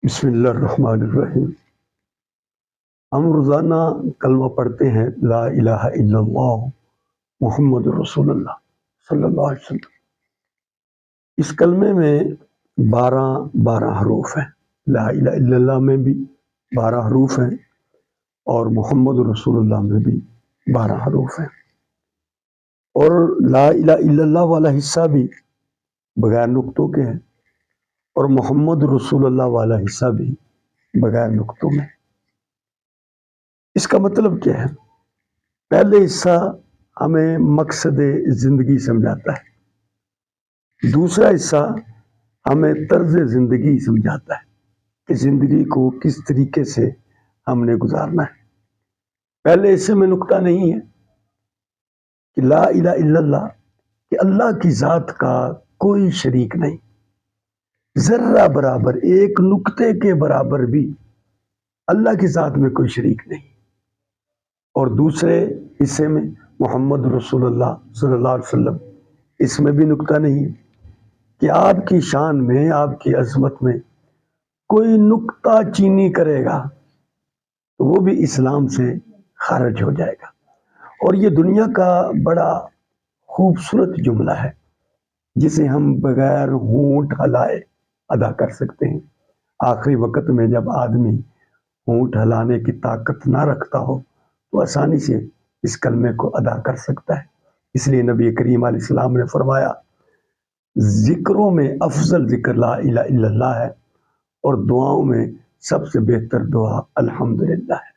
بسم اللہ الرحمن الرحیم۔ ہم روزانہ کلمہ پڑھتے ہیں، لا الہ الا اللہ محمد رسول اللہ صلی اللہ علیہ وسلم۔ اس کلمے میں 12 حروف ہیں۔ لا الہ الا اللہ میں بھی 12 حروف ہیں اور محمد رسول اللہ میں بھی 12 حروف ہیں، اور لا الہ الا اللہ والا حصہ بھی بغیر نقطوں کے ہے اور محمد رسول اللہ والا حصہ بھی بغیر نقطوں میں۔ اس کا مطلب کیا ہے؟ پہلے حصہ ہمیں مقصد زندگی سمجھاتا ہے، دوسرا حصہ ہمیں طرز زندگی سمجھاتا ہے کہ زندگی کو کس طریقے سے ہم نے گزارنا ہے۔ پہلے حصے میں نقطہ نہیں ہے کہ لا الہ الا اللہ، کہ اللہ کی ذات کا کوئی شریک نہیں، ذرہ برابر، ایک نقطے کے برابر بھی اللہ کی ذات میں کوئی شریک نہیں۔ اور دوسرے حصے میں محمد رسول اللہ صلی اللہ علیہ وسلم، اس میں بھی نقطہ نہیں کہ آپ کی شان میں، آپ کی عظمت میں کوئی نقطہ چینی کرے گا تو وہ بھی اسلام سے خارج ہو جائے گا۔ اور یہ دنیا کا بڑا خوبصورت جملہ ہے جسے ہم بغیر ہونٹ ہلائے ادا کر سکتے ہیں۔ آخری وقت میں جب آدمی ہونٹ ہلانے کی طاقت نہ رکھتا ہو تو آسانی سے اس کلمے کو ادا کر سکتا ہے۔ اس لیے نبی کریم علیہ السلام نے فرمایا، ذکروں میں افضل ذکر لا الہ الا اللہ ہے، اور دعاؤں میں سب سے بہتر دعا الحمدللہ ہے۔